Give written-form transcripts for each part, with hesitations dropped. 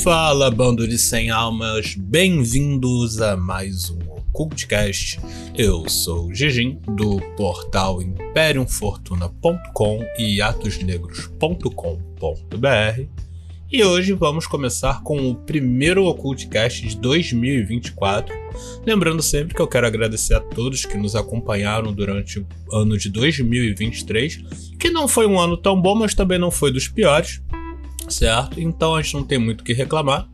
Fala, bando de sem almas, bem-vindos a mais um Occultcast. Eu sou o Gigim, do portal imperiumfortuna.com e atosnegros.com.br, e hoje vamos começar com o primeiro Occultcast de 2024. Lembrando sempre que eu quero agradecer a todos que nos acompanharam durante o ano de 2023, que não foi um ano tão bom, mas também não foi dos piores. Certo? Então a gente não tem muito o que reclamar.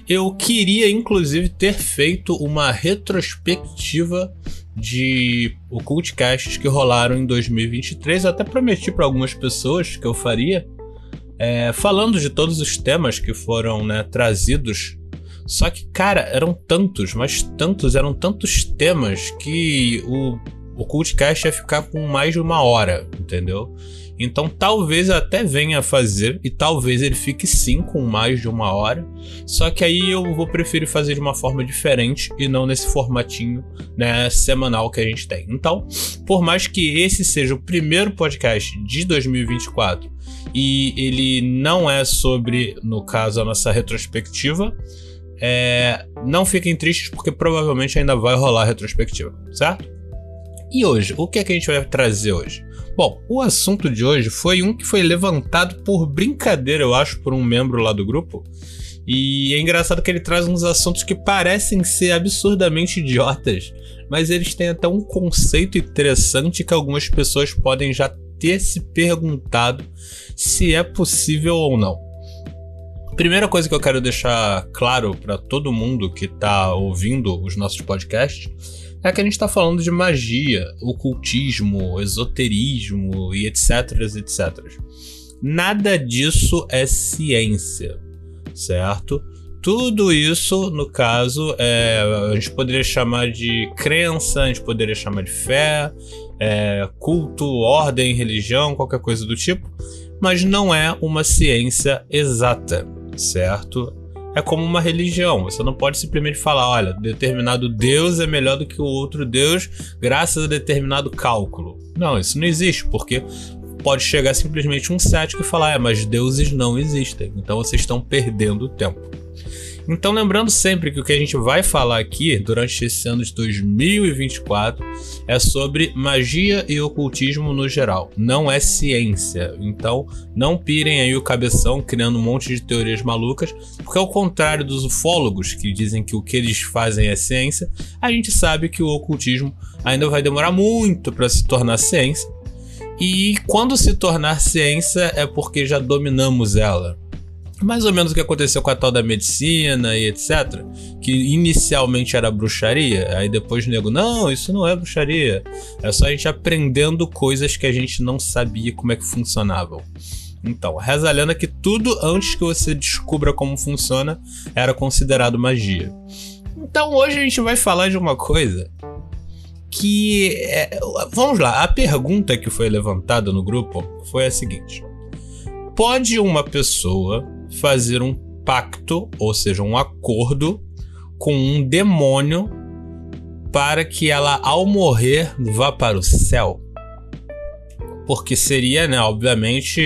Eu queria inclusive ter feito uma retrospectiva de Occultcasts que rolaram em 2023. Até prometi para algumas pessoas que eu faria, falando de todos os temas que foram, trazidos. Só que, cara, eram tantos temas que o Occultcast ia ficar com mais de uma hora, entendeu? Então talvez até venha a fazer, e talvez ele fique sim com mais de uma hora, só que aí eu vou preferir fazer de uma forma diferente e não nesse formatinho, semanal que a gente tem. Então, por mais que esse seja o primeiro podcast de 2024 e ele não é sobre, no caso, a nossa retrospectiva, não fiquem tristes porque provavelmente ainda vai rolar a retrospectiva, certo? E hoje, o que é que a gente vai trazer hoje? Bom, o assunto de hoje foi um que foi levantado por brincadeira, eu acho, por um membro lá do grupo. E é engraçado que ele traz uns assuntos que parecem ser absurdamente idiotas, mas eles têm até um conceito interessante que algumas pessoas podem já ter se perguntado se é possível ou não. Primeira coisa que eu quero deixar claro para todo mundo que está ouvindo os nossos podcasts é que a gente está falando de magia, ocultismo, esoterismo e etc. Nada disso é ciência, certo? Tudo isso, no caso, a gente poderia chamar de crença, a gente poderia chamar de fé, culto, ordem, religião, qualquer coisa do tipo, mas não é uma ciência exata, certo? É como uma religião, você não pode simplesmente falar, olha, determinado Deus é melhor do que o outro Deus graças a determinado cálculo. Não, isso não existe, porque pode chegar simplesmente um cético e falar, mas deuses não existem, então vocês estão perdendo tempo. Então lembrando sempre que o que a gente vai falar aqui durante esse ano de 2024 é sobre magia e ocultismo no geral, não é ciência. Então não pirem aí o cabeção criando um monte de teorias malucas, porque ao contrário dos ufólogos que dizem que o que eles fazem é ciência, a gente sabe que o ocultismo ainda vai demorar muito para se tornar ciência, e quando se tornar ciência é porque já dominamos ela. Mais ou menos o que aconteceu com a tal da medicina e etc, que inicialmente era bruxaria, aí depois o nego, não, isso não é bruxaria, é só a gente aprendendo coisas que a gente não sabia como é que funcionavam. Então, reza a lenda que tudo antes que você descubra como funciona era considerado magia. Então hoje a gente vai falar de uma coisa que vamos lá, a pergunta que foi levantada no grupo foi a seguinte: pode uma pessoa fazer um pacto, ou seja, um acordo com um demônio para que ela, ao morrer, vá para o céu? Porque seria, obviamente,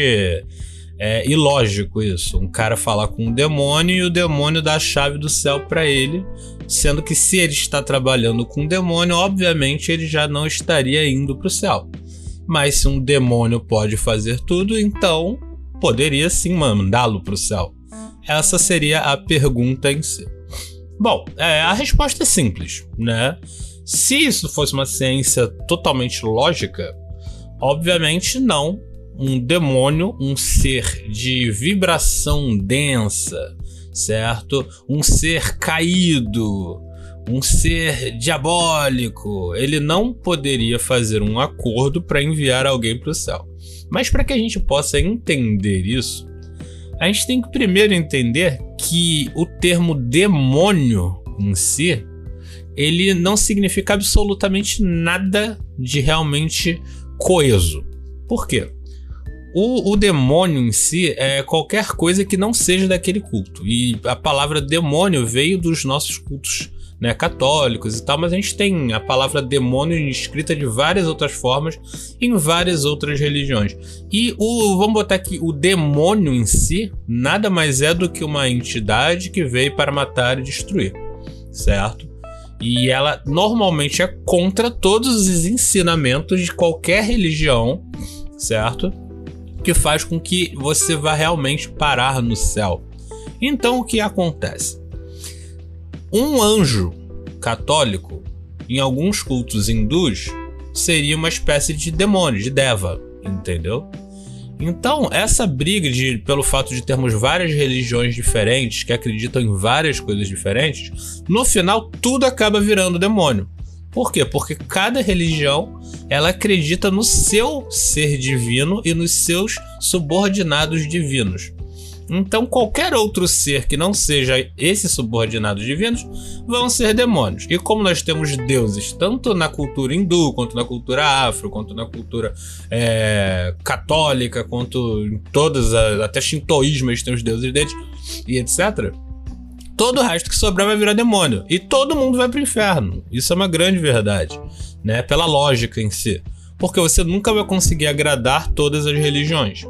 ilógico isso. Um cara falar com um demônio e o demônio dar a chave do céu para ele, sendo que se ele está trabalhando com um demônio, obviamente ele já não estaria indo para o céu. Mas se um demônio pode fazer tudo, então poderia sim mandá-lo para o céu? Essa seria a pergunta em si. Bom, a resposta é simples, Se isso fosse uma ciência totalmente lógica, obviamente não. Um demônio, um ser de vibração densa, certo? Um ser caído, um ser diabólico, ele não poderia fazer um acordo para enviar alguém para o céu. Mas para que a gente possa entender isso, a gente tem que primeiro entender que o termo demônio em si, ele não significa absolutamente nada de realmente coeso. Por quê? O demônio em si é qualquer coisa que não seja daquele culto. E a palavra demônio veio dos nossos cultos, né, católicos e tal, mas a gente tem a palavra demônio escrita de várias outras formas em várias outras religiões. E vamos botar aqui, o demônio em si nada mais é do que uma entidade que veio para matar e destruir, certo? E ela normalmente é contra todos os ensinamentos de qualquer religião, certo? Que faz com que você vá realmente parar no céu. Então o que acontece? Um anjo católico, em alguns cultos hindus, seria uma espécie de demônio, de deva, entendeu? Então, essa briga pelo fato de termos várias religiões diferentes que acreditam em várias coisas diferentes, no final tudo acaba virando demônio. Por quê? Porque cada religião ela acredita no seu ser divino e nos seus subordinados divinos. Então, qualquer outro ser que não seja esses subordinados divinos vão ser demônios. E como nós temos deuses tanto na cultura hindu, quanto na cultura afro, quanto na cultura católica, quanto em todas, até shintoísmo eles têm os deuses deles, e etc., todo o resto que sobrar vai virar demônio. E todo mundo vai pro inferno. Isso é uma grande verdade, né? Pela lógica em si. Porque você nunca vai conseguir agradar todas as religiões.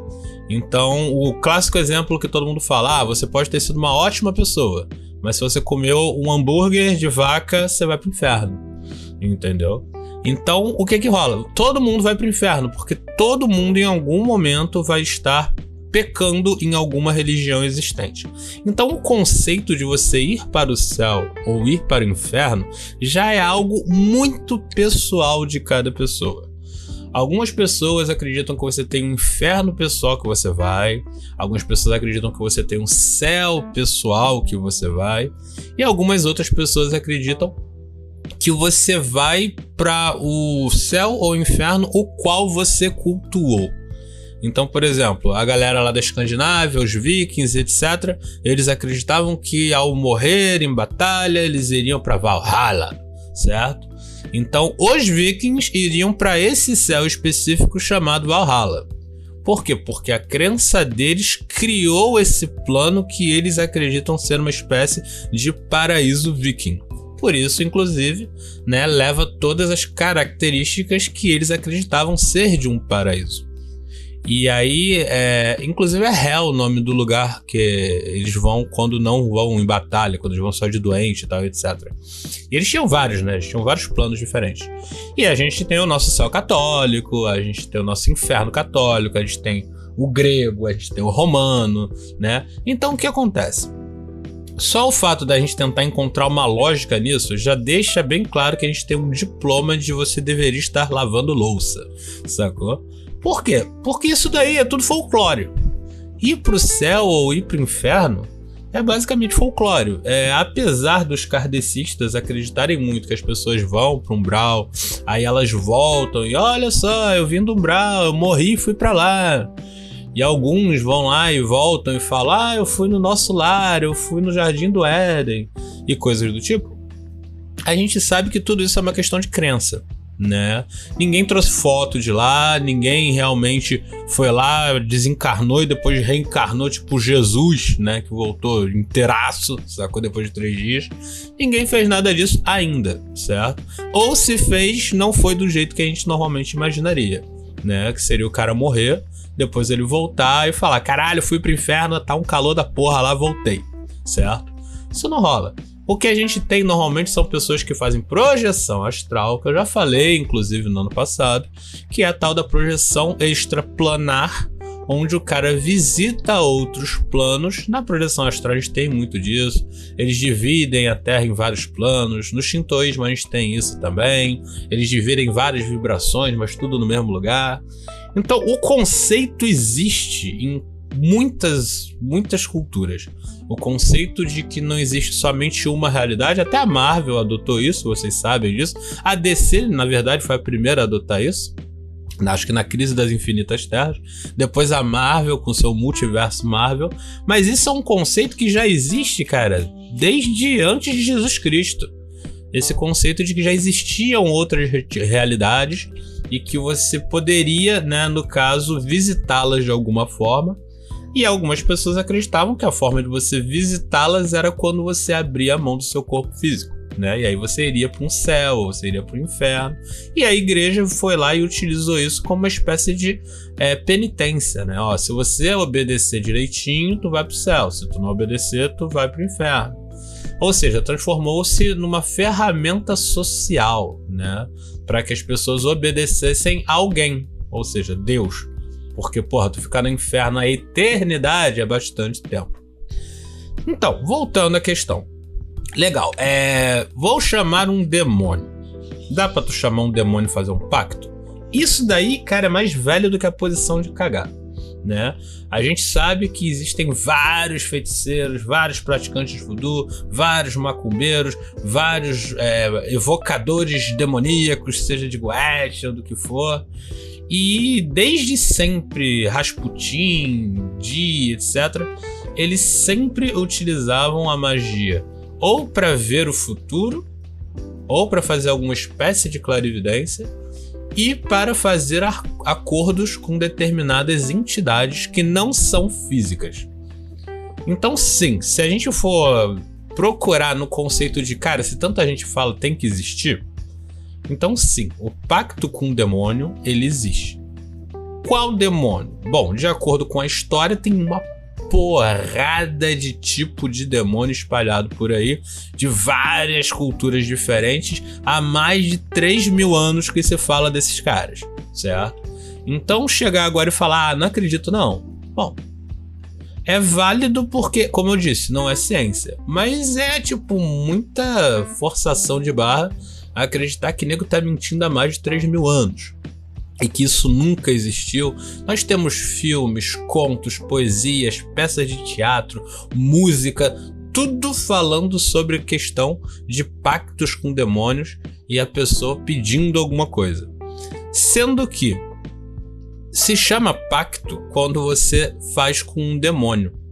Então, o clássico exemplo que todo mundo fala, você pode ter sido uma ótima pessoa, mas se você comeu um hambúrguer de vaca, você vai pro inferno, entendeu? Então, o que rola? Todo mundo vai pro inferno, porque todo mundo em algum momento vai estar pecando em alguma religião existente. Então, o conceito de você ir para o céu ou ir para o inferno já é algo muito pessoal de cada pessoa. Algumas pessoas acreditam que você tem um inferno pessoal que você vai. Algumas pessoas acreditam que você tem um céu pessoal que você vai. E algumas outras pessoas acreditam que você vai para o céu ou inferno o qual você cultuou. Então, por exemplo, a galera lá da Escandinávia, os vikings, etc., eles acreditavam que ao morrer em batalha, eles iriam para Valhalla, certo? Então, os vikings iriam para esse céu específico chamado Valhalla. Por quê? Porque a crença deles criou esse plano que eles acreditam ser uma espécie de paraíso viking. Por isso, inclusive, né, leva todas as características que eles acreditavam ser de um paraíso. E aí, inclusive é Hel o nome do lugar que eles vão quando não vão em batalha, quando eles vão só de doente e tal, etc. E eles tinham vários, né? Eles tinham vários planos diferentes. E a gente tem o nosso céu católico, a gente tem o nosso inferno católico, a gente tem o grego, a gente tem o romano, né? Então o que acontece? Só o fato da gente tentar encontrar uma lógica nisso já deixa bem claro que a gente tem um diploma de você deveria estar lavando louça, sacou? Por quê? Porque isso daí é tudo folclore. Ir pro céu ou ir pro inferno é basicamente folclore. Apesar dos kardecistas acreditarem muito que as pessoas vão pro umbral, aí elas voltam e olha só, eu vim do umbral, eu morri e fui pra lá. E alguns vão lá e voltam e falam, eu fui no nosso lar, eu fui no Jardim do Éden e coisas do tipo. A gente sabe que tudo isso é uma questão de crença, né? Ninguém trouxe foto de lá, ninguém realmente foi lá, desencarnou e depois reencarnou, tipo Jesus, né? Que voltou inteiraço, sacou? Depois de 3 dias. Ninguém fez nada disso ainda, certo? Ou se fez, não foi do jeito que a gente normalmente imaginaria, né? Que seria o cara morrer, depois ele voltar e falar, caralho, fui pro inferno, tá um calor da porra lá, voltei, certo? Isso não rola. O que a gente tem normalmente são pessoas que fazem projeção astral, que eu já falei, inclusive, no ano passado, que é a tal da projeção extraplanar, onde o cara visita outros planos. Na projeção astral a gente tem muito disso, eles dividem a Terra em vários planos, no shintoísmo a gente tem isso também, eles dividem várias vibrações, mas tudo no mesmo lugar. Então o conceito existe em muitas culturas. O conceito de que não existe somente uma realidade, até a Marvel adotou isso, vocês sabem disso. A DC, na verdade, foi a primeira a adotar isso. Acho que na Crise das Infinitas Terras. Depois a Marvel com seu multiverso Marvel. Mas isso é um conceito que já existe, cara, desde antes de Jesus Cristo. Esse conceito de que já existiam outras realidades e que você poderia, né, no caso, visitá-las de alguma forma. E algumas pessoas acreditavam que a forma de você visitá-las era quando você abria a mão do seu corpo físico. né? E aí você iria para um céu, ou você iria para o inferno. E a igreja foi lá e utilizou isso como uma espécie de penitência, né? Ó, se você obedecer direitinho, tu vai para o céu. Se tu não obedecer, tu vai para o inferno. Ou seja, transformou-se numa ferramenta social, né? Para que as pessoas obedecessem a alguém, ou seja, Deus. Porque, porra, tu ficar no inferno a eternidade é bastante tempo. Então, voltando à questão. Legal, vou chamar um demônio. Dá pra tu chamar um demônio e fazer um pacto? Isso daí, cara, é mais velho do que a posição de cagar, né? A gente sabe que existem vários feiticeiros, vários praticantes de voodoo, vários macumbeiros, vários evocadores demoníacos, seja de Goethe ou do que for. E desde sempre, Rasputin, Di, etc., eles sempre utilizavam a magia ou para ver o futuro, ou para fazer alguma espécie de clarividência, e para fazer acordos com determinadas entidades que não são físicas. Então, sim, se a gente for procurar no conceito de, cara, se tanta gente fala tem que existir, então sim, o pacto com o demônio, ele existe. Qual demônio? Bom, de acordo com a história, tem uma porrada de tipo de demônio espalhado por aí, de várias culturas diferentes, há mais de 3.000 anos que se fala desses caras, certo? Então chegar agora e falar, não acredito não, bom, é válido porque, como eu disse, não é ciência, mas é tipo muita forçação de barra acreditar que nego tá mentindo há mais de 3.000 anos. E que isso nunca existiu. Nós temos filmes, contos, poesias, peças de teatro, música, tudo falando sobre a questão de pactos com demônios e a pessoa pedindo alguma coisa. Sendo que se chama pacto quando você faz com um demônio.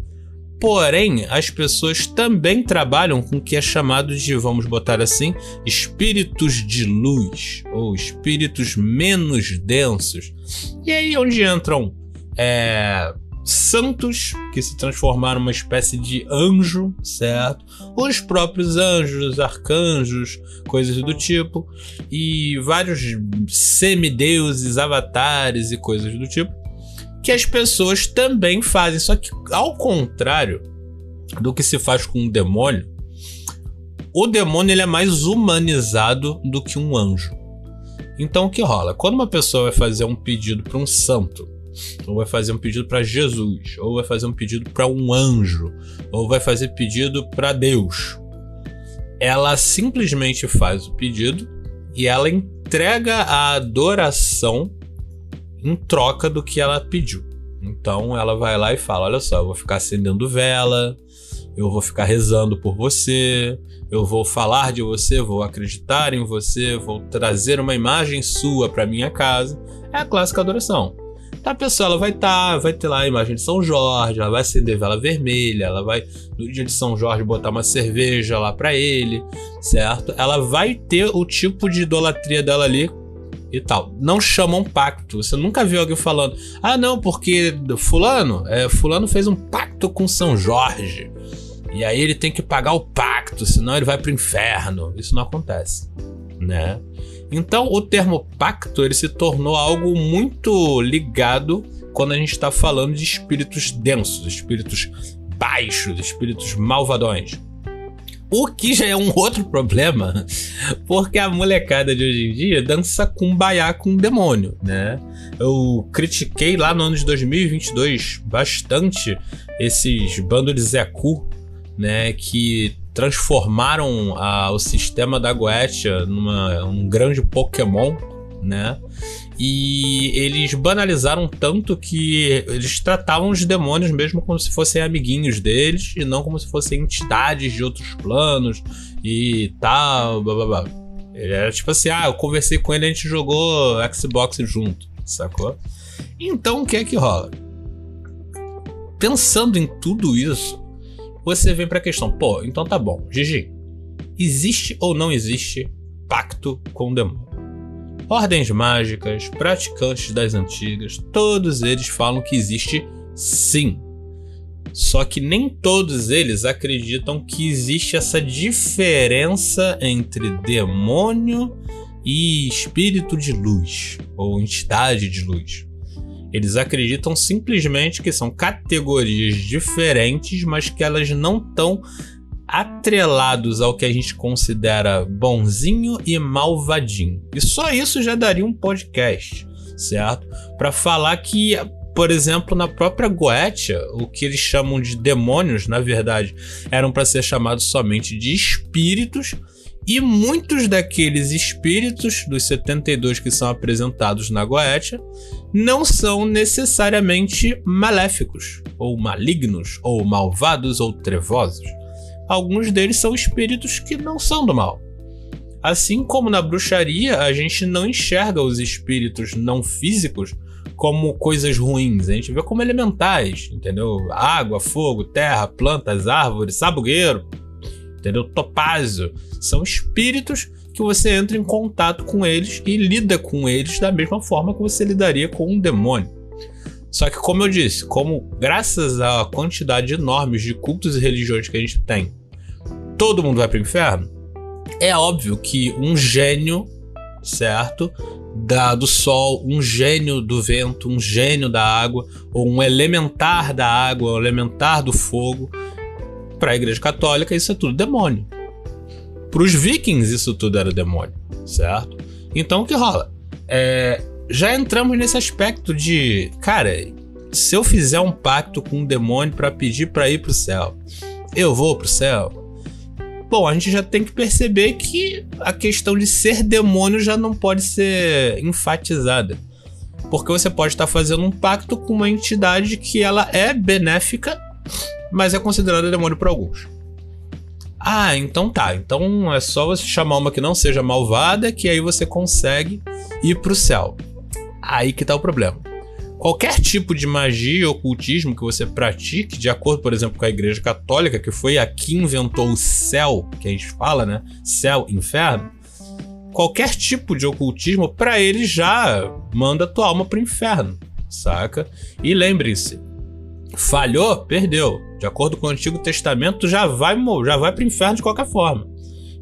Porém, as pessoas também trabalham com o que é chamado de, vamos botar assim, espíritos de luz, ou espíritos menos densos. E aí onde entram santos, que se transformaram numa espécie de anjo, certo? Os próprios anjos, arcanjos, coisas do tipo, e vários semideuses, avatares e coisas do tipo, que as pessoas também fazem, só que ao contrário do que se faz com um demônio, o demônio ele é mais humanizado do que um anjo. Então o que rola? Quando uma pessoa vai fazer um pedido para um santo, ou vai fazer um pedido para Jesus, ou vai fazer um pedido para um anjo, ou vai fazer pedido para Deus, ela simplesmente faz o pedido e ela entrega a adoração em troca do que ela pediu. Então ela vai lá e fala, olha só, eu vou ficar acendendo vela, eu vou ficar rezando por você, eu vou falar de você, vou acreditar em você, vou trazer uma imagem sua para minha casa. É a clássica adoração. Então a pessoa ela vai ter lá a imagem de São Jorge, ela vai acender vela vermelha, ela vai no dia de São Jorge botar uma cerveja lá para ele, certo? Ela vai ter o tipo de idolatria dela ali e tal. Não chamam pacto. Você nunca viu alguém falando, ah não, porque fulano fez um pacto com São Jorge e aí ele tem que pagar o pacto, senão ele vai pro inferno. Isso não acontece, né? Então o termo pacto ele se tornou algo muito ligado quando a gente está falando de espíritos densos, espíritos baixos, espíritos malvadões. O que já é um outro problema, porque a molecada de hoje em dia dança kumbaya com o demônio, né? Eu critiquei lá no ano de 2022 bastante esses bandos de Zé Cu, né? Que transformaram o sistema da Goetia num grande Pokémon, né? E eles banalizaram tanto que eles tratavam os demônios mesmo como se fossem amiguinhos deles e não como se fossem entidades de outros planos e tal, blá blá blá. Ele era tipo assim, eu conversei com ele, a gente jogou Xbox junto, sacou? Então o que é que rola? Pensando em tudo isso, você vem pra questão, pô, então tá bom, Gigi, existe ou não existe pacto com o demônio? Ordens mágicas, praticantes das antigas, todos eles falam que existe sim. Só que nem todos eles acreditam que existe essa diferença entre demônio e espírito de luz, ou entidade de luz. Eles acreditam simplesmente que são categorias diferentes, mas que elas não estão atrelados ao que a gente considera bonzinho e malvadinho. E só isso já daria um podcast, certo? Para falar que, por exemplo, na própria Goetia, o que eles chamam de demônios, na verdade, eram para ser chamados somente de espíritos, e muitos daqueles espíritos, dos 72 que são apresentados na Goetia, não são necessariamente maléficos, ou malignos, ou malvados, ou trevosos. Alguns deles são espíritos que não são do mal. Assim como na bruxaria, a gente não enxerga os espíritos não físicos como coisas ruins, a gente vê como elementais, entendeu? Água, fogo, terra, plantas, árvores, sabugueiro, entendeu? Topázio. São espíritos que você entra em contato com eles e lida com eles da mesma forma que você lidaria com um demônio. Só que, como eu disse, graças à quantidade enorme de cultos e religiões que a gente tem, todo mundo vai para o inferno, é óbvio que um gênio, certo, do sol, um gênio do vento, um gênio da água, ou um elementar da água, um elementar do fogo, para a Igreja Católica isso é tudo demônio. Para os vikings isso tudo era demônio, certo? Então o que rola? Já entramos nesse aspecto de, cara, se eu fizer um pacto com um demônio para pedir para ir pro céu, eu vou pro céu? Bom, a gente já tem que perceber que a questão de ser demônio já não pode ser enfatizada. Porque você pode estar fazendo um pacto com uma entidade que ela é benéfica, mas é considerada demônio por alguns. Ah, então tá. Então é só você chamar uma que não seja malvada, que aí você consegue ir pro céu. Aí que tá o problema. Qualquer tipo de magia e ocultismo que você pratique, de acordo, por exemplo, com a Igreja Católica, que foi a que inventou o céu, que a gente fala, né? Céu, inferno. Qualquer tipo de ocultismo, pra ele, já manda tua alma pro inferno, saca? E lembre-se, falhou, perdeu. De acordo com o Antigo Testamento, já vai pro inferno de qualquer forma.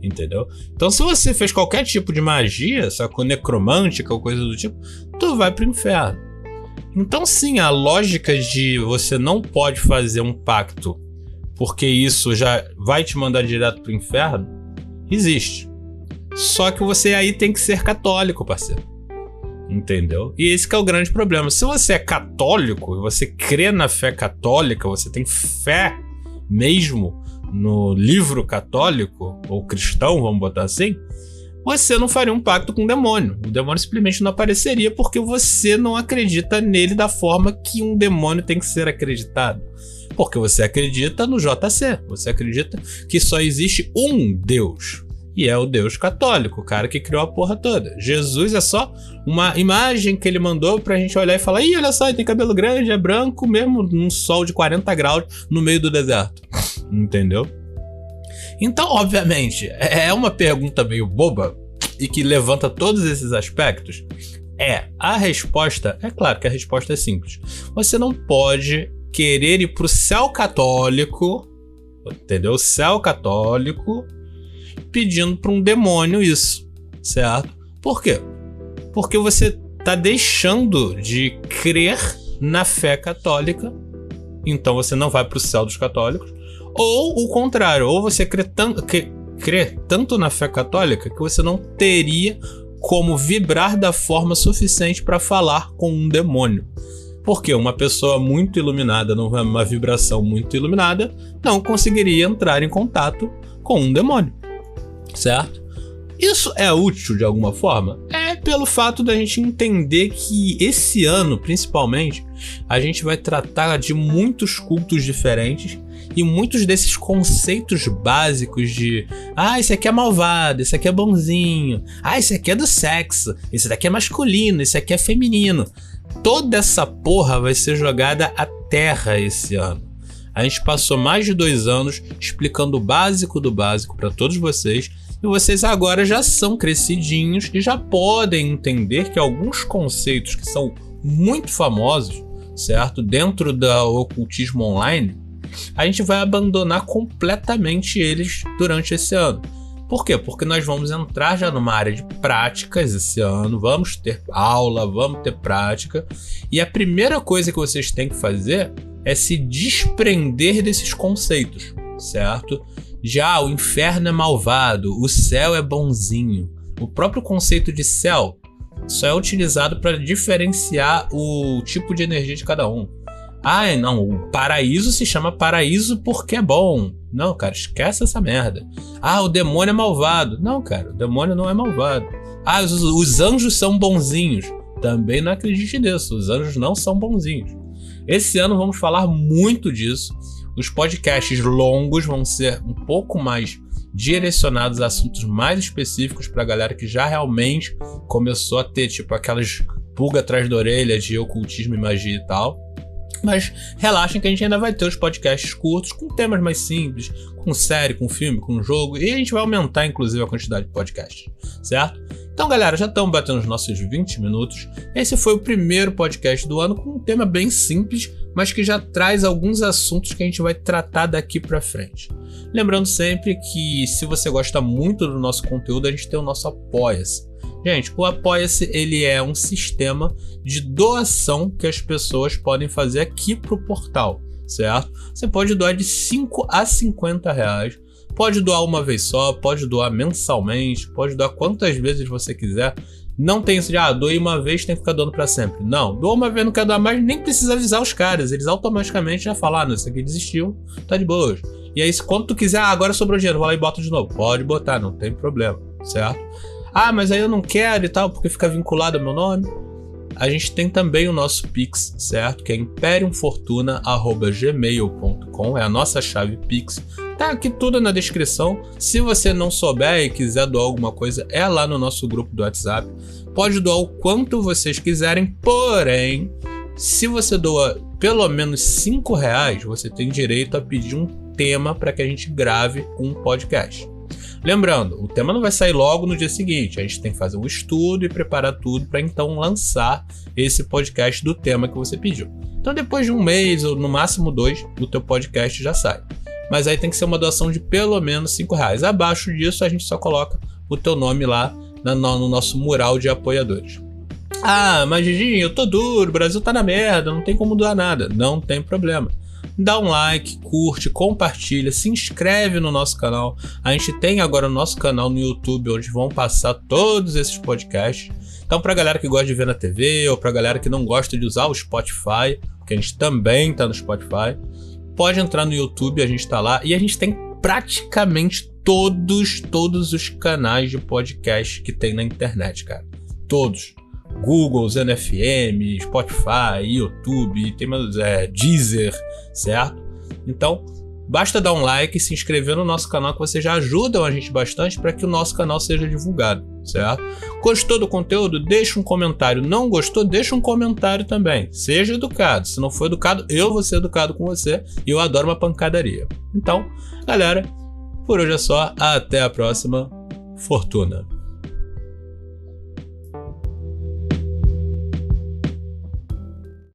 Entendeu? Então, se você fez qualquer tipo de magia, sacou, necromântica ou coisa do tipo, tu vai pro inferno. Então, sim, a lógica de você não pode fazer um pacto porque isso já vai te mandar direto pro inferno, existe. Só que você aí tem que ser católico, parceiro. Entendeu? E esse que é o grande problema. Se você é católico, você crê na fé católica, você tem fé mesmo no livro católico, ou cristão, vamos botar assim, você não faria um pacto com o demônio. O demônio simplesmente não apareceria porque você não acredita nele da forma que um demônio tem que ser acreditado. Porque você acredita no JC, você acredita que só existe um Deus. E é o Deus católico, o cara que criou a porra toda. Jesus é só uma imagem que ele mandou pra gente olhar e falar: ih, olha só, ele tem cabelo grande, é branco, mesmo num sol de 40 graus no meio do deserto. Entendeu? Então, obviamente, é uma pergunta meio boba e que levanta todos esses aspectos. A resposta, é claro que a resposta é simples. Você não pode querer ir pro céu católico, entendeu? Céu católico, pedindo para um demônio isso, certo? Por quê? Porque você tá deixando de crer na fé católica, então você não vai pro céu dos católicos, ou o contrário, ou você crê tanto na fé católica que você não teria como vibrar da forma suficiente para falar com um demônio. Porque uma pessoa muito iluminada, numa vibração muito iluminada, não conseguiria entrar em contato com um demônio. Certo? Isso é útil de alguma forma? É pelo fato da gente entender que esse ano, principalmente, a gente vai tratar de muitos cultos diferentes e muitos desses conceitos básicos de esse aqui é malvado, esse aqui é bonzinho, esse aqui é do sexo, esse daqui é masculino, esse aqui é feminino. Toda essa porra vai ser jogada à terra esse ano. A gente passou mais de 2 anos explicando o básico do básico para todos vocês, e vocês agora já são crescidinhos e já podem entender que alguns conceitos que são muito famosos, certo? Dentro do ocultismo online, a gente vai abandonar completamente eles durante esse ano. Por quê? Porque nós vamos entrar já numa área de práticas esse ano, vamos ter aula, vamos ter prática, e a primeira coisa que vocês têm que fazer é se desprender desses conceitos, certo? Já o inferno é malvado, o céu é bonzinho. O próprio conceito de céu só é utilizado para diferenciar o tipo de energia de cada um. Ah, não, o paraíso se chama paraíso porque é bom. Não, cara, esquece essa merda. Ah, o demônio é malvado. Não, cara, o demônio não é malvado. Ah, os anjos são bonzinhos. Também não acredite nisso, os anjos não são bonzinhos. Esse ano vamos falar muito disso. Os podcasts longos vão ser um pouco mais direcionados a assuntos mais específicos para a galera que já realmente começou a ter tipo aquelas pulga atrás da orelha de ocultismo e magia e tal. Mas relaxem que a gente ainda vai ter os podcasts curtos com temas mais simples, com série, com filme, com jogo, e a gente vai aumentar inclusive a quantidade de podcasts, certo? Então galera, já estamos batendo os nossos 20 minutos. Esse foi o primeiro podcast do ano com um tema bem simples, mas que já traz alguns assuntos que a gente vai tratar daqui pra frente. Lembrando sempre que se você gosta muito do nosso conteúdo, a gente tem o nosso Apoia-se. Gente, o Apoia-se ele é um sistema de doação que as pessoas podem fazer aqui pro portal, certo? Você pode doar de 5 a 50 reais. Pode doar uma vez só, pode doar mensalmente, pode doar quantas vezes você quiser. Não tem isso de, doei uma vez, tem que ficar doando pra sempre. Não, doa uma vez, não quer doar mais, nem precisa avisar os caras. Eles automaticamente já falaram, isso aqui desistiu, tá de boas. E aí, quando tu quiser, agora sobrou dinheiro, vai lá e bota de novo. Pode botar, não tem problema, certo? Mas aí eu não quero e tal, porque fica vinculado ao meu nome. A gente tem também o nosso Pix, certo? Que é imperiumfortuna@gmail.com, é a nossa chave Pix. Tá aqui tudo na descrição. Se você não souber e quiser doar alguma coisa, é lá no nosso grupo do WhatsApp. Pode doar o quanto vocês quiserem, porém, se você doa pelo menos 5 reais, você tem direito a pedir um tema para que a gente grave um podcast. Lembrando, o tema não vai sair logo no dia seguinte, a gente tem que fazer um estudo e preparar tudo para então lançar esse podcast do tema que você pediu. Então depois de um mês ou no máximo 2, o teu podcast já sai. Mas aí tem que ser uma doação de pelo menos 5 reais. Abaixo disso a gente só coloca o teu nome lá no nosso mural de apoiadores. Mas Giginho, eu tô duro, o Brasil tá na merda, não tem como doar nada. Não tem problema. Dá um like, curte, compartilha, se inscreve no nosso canal. A gente tem agora o nosso canal no YouTube, onde vão passar todos esses podcasts. Então pra galera que gosta de ver na TV, ou pra galera que não gosta de usar o Spotify, porque a gente também tá no Spotify, pode entrar no YouTube, a gente tá lá. E a gente tem praticamente todos os canais de podcast que tem na internet, cara. Todos. Google, ZNFM, Spotify, YouTube, tem mais, Deezer, certo? Então, basta dar um like e se inscrever no nosso canal que vocês já ajudam a gente bastante para que o nosso canal seja divulgado, certo? Gostou do conteúdo? Deixa um comentário. Não gostou? Deixa um comentário também. Seja educado. Se não for educado, eu vou ser educado com você e eu adoro uma pancadaria. Então, galera, por hoje é só. Até a próxima. Fortuna!